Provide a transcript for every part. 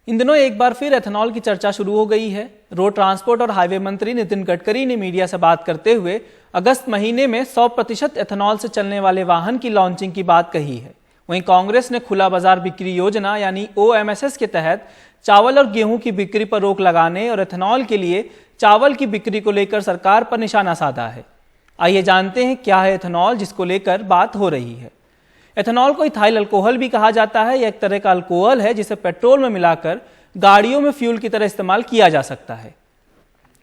इन दिनों एक बार फिर एथेनॉल की चर्चा शुरू हो गई है। रोड ट्रांसपोर्ट और हाईवे मंत्री नितिन गडकरी ने मीडिया से बात करते हुए अगस्त महीने में 100% एथेनॉल से चलने वाले वाहन की लॉन्चिंग की बात कही है। वहीं कांग्रेस ने खुला बाजार बिक्री योजना यानी OMSS के तहत चावल और गेहूं की बिक्री पर रोक लगाने और एथेनॉल के लिए चावल की बिक्री को लेकर सरकार पर निशाना साधा है। आइए जानते हैं क्या है एथेनॉल जिसको लेकर बात हो रही है। एथेनॉल को इथाइल अल्कोहल भी कहा जाता है। यह एक तरह का अल्कोहल है जिसे पेट्रोल में मिलाकर गाड़ियों में फ्यूल की तरह इस्तेमाल किया जा सकता है।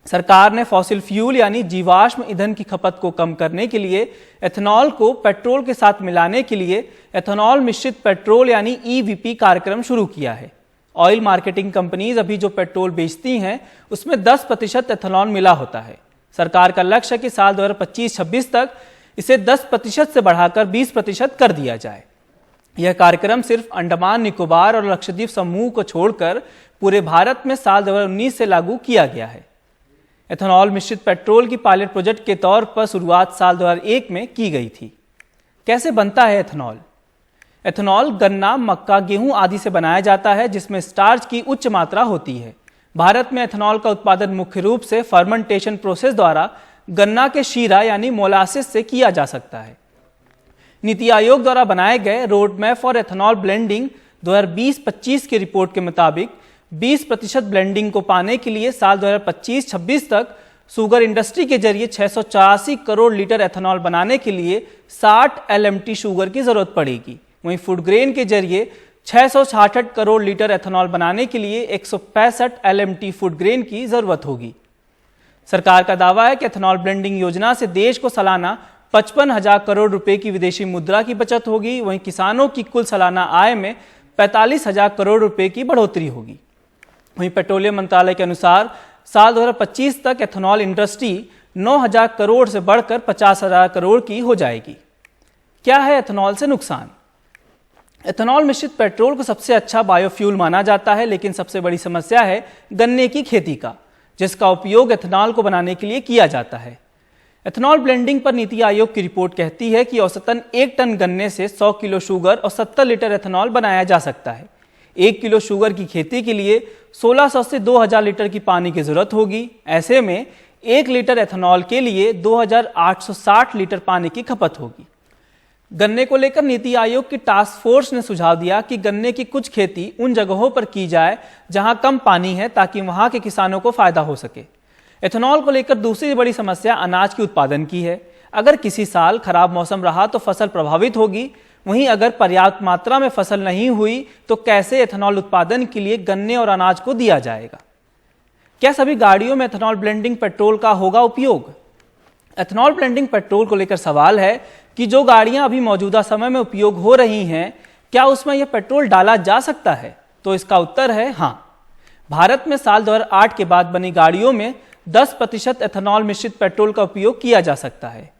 सरकार ने फॉसिल फ्यूल यानी जीवाश्म ईंधन की खपत को कम करने के लिए एथेनॉल को पेट्रोल के साथ मिलाने के लिए एथेनॉल मिश्रित पेट्रोल यानी EVP कार्यक्रम शुरू किया है। ऑयल मार्केटिंग कंपनीज अभी जो पेट्रोल बेचती हैं उसमें 10% एथेनॉल मिला होता है। सरकार का लक्ष्य है कि साल 2025-26 तक इसे 10% से बढ़ाकर 20% कर दिया जाए। यह कार्यक्रम सिर्फ अंडमान निकोबार और लक्षद्वीप समूह को छोड़कर पूरे भारत में साल 2019 से लागू किया गया है। एथेनॉल मिश्रित पेट्रोल की पायलट प्रोजेक्ट के तौर पर शुरुआत साल 2001 में की गई थी। कैसे बनता है एथेनॉल? एथेनॉल गन्ना, मक्का, गेहूं आदि से बनाया जाता है जिसमें स्टार्च की उच्च मात्रा होती है। भारत में एथेनॉल का उत्पादन मुख्य रूप से फर्मेंटेशन प्रोसेस द्वारा गन्ना के शीरा यानी मोलासिस से किया जा सकता है। नीति आयोग द्वारा बनाए गए road map for ethanol blending 2020-25 की रिपोर्ट के मुताबिक 20% ब्लेंडिंग को पाने के लिए साल 2025-26 तक शुगर इंडस्ट्री के जरिए 684 करोड़ लीटर एथेनॉल बनाने के लिए 60 LMT शुगर की जरूरत पड़ेगी। वहीं फूड ग्रेन के जरिए 666 करोड़ लीटर एथेनॉल बनाने के लिए 165 LMT फूड ग्रेन की जरूरत होगी। सरकार का दावा है कि एथेनॉल ब्लेंडिंग योजना से देश को सालाना 55,000 करोड़ रुपए की विदेशी मुद्रा की बचत होगी। वहीं किसानों की कुल सालाना आय में 45,000 करोड़ रुपए की बढ़ोतरी होगी। वहीं पेट्रोलियम मंत्रालय के अनुसार साल 2025 तक एथेनॉल इंडस्ट्री 9,000 करोड़ से बढ़कर 50,000 करोड़ की हो जाएगी। क्या है एथेनॉल से नुकसान? एथेनॉल मिश्रित पेट्रोल को सबसे अच्छा बायोफ्यूल माना जाता है, लेकिन सबसे बड़ी समस्या है गन्ने की खेती का, जिसका उपयोग एथेनॉल को बनाने के लिए किया जाता है। एथेनॉल ब्लेंडिंग पर नीति आयोग की रिपोर्ट कहती है कि औसतन 1 टन गन्ने से 100 किलो शुगर और 70 लीटर एथेनॉल बनाया जा सकता है। 1 किलो शुगर की खेती के लिए 1600 से 2000 लीटर की पानी की जरूरत होगी। ऐसे में 1 लीटर एथेनॉल के लिए 2860 लीटर पानी की खपत होगी। गन्ने को लेकर नीति आयोग की टास्क फोर्स ने सुझाव दिया कि गन्ने की कुछ खेती उन जगहों पर की जाए जहां कम पानी है ताकि वहां के किसानों को फायदा हो सके। एथेनॉल को लेकर दूसरी बड़ी समस्या अनाज के उत्पादन की है। अगर किसी साल खराब मौसम रहा तो फसल प्रभावित होगी। वहीं अगर पर्याप्त मात्रा में फसल नहीं हुई तो कैसे एथेनॉल उत्पादन के लिए गन्ने और अनाज को दिया जाएगा? क्या सभी गाड़ियों में एथेनॉल ब्लेंडिंग पेट्रोल का होगा उपयोग? एथेनॉल ब्लेंडिंग पेट्रोल को लेकर सवाल है कि जो गाड़ियां अभी मौजूदा समय में उपयोग हो रही हैं, क्या उसमें यह पेट्रोल डाला जा सकता है? तो इसका उत्तर है हाँ। भारत में साल 2008 के बाद बनी गाड़ियों में 10% एथेनॉल मिश्रित पेट्रोल का उपयोग किया जा सकता है।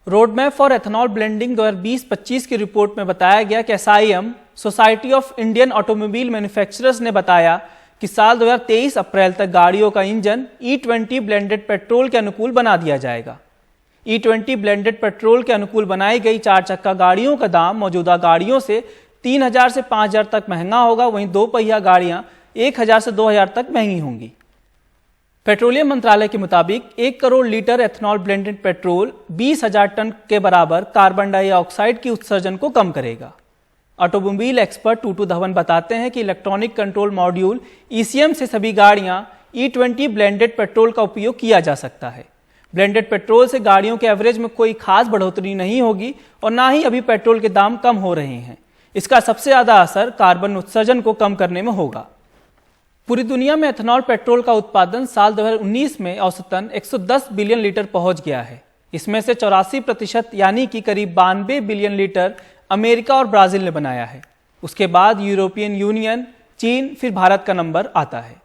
Road map for ethanol blending 2020-25 की रिपोर्ट में बताया गया कि SIAM society of Indian automobile manufacturers ने बताया कि साल 2023 अप्रैल तक गाड़ियों का इंजन E20 ब्लेंडेड पेट्रोल के अनुकूल बना दिया जाएगा। E20 ब्लेंडेड पेट्रोल के अनुकूल बनाई गई 4 चक्का गाड़ियों का दाम मौजूदा गाड़ियों से 3,000 से 5,000 तक महंगा होगा। वहीं 2 पहिया गाड़ियां 1,000 से 2,000 तक महंगी होंगी। पेट्रोलियम मंत्रालय के मुताबिक 1 crore litre ethanol blended petrol 20,000 tonne के बराबर कार्बन डाइऑक्साइड की उत्सर्जन को कम करेगा। ऑटोमोबाइल एक्सपर्ट टूटू धवन बताते हैं कि इलेक्ट्रॉनिक कंट्रोल मॉड्यूल ECM से सभी गाड़ियां E20 ब्लेंडेड पेट्रोल का उपयोग किया जा सकता है। ब्लेंडेड पेट्रोल से गाड़ियों के एवरेज में कोई खास बढ़ोतरी नहीं होगी और ना ही अभी पेट्रोल के दाम कम हो रहे हैं। इसका सबसे ज्यादा असर कार्बन उत्सर्जन को कम करने में होगा। पूरी दुनिया में एथेनॉल पेट्रोल का उत्पादन साल 2019 में औसतन 110 बिलियन लीटर पहुंच गया है। इसमें से 84% यानी कि करीब 92 बिलियन लीटर अमेरिका और ब्राजील ने बनाया है। उसके बाद यूरोपियन यूनियन, चीन, फिर भारत का नंबर आता है।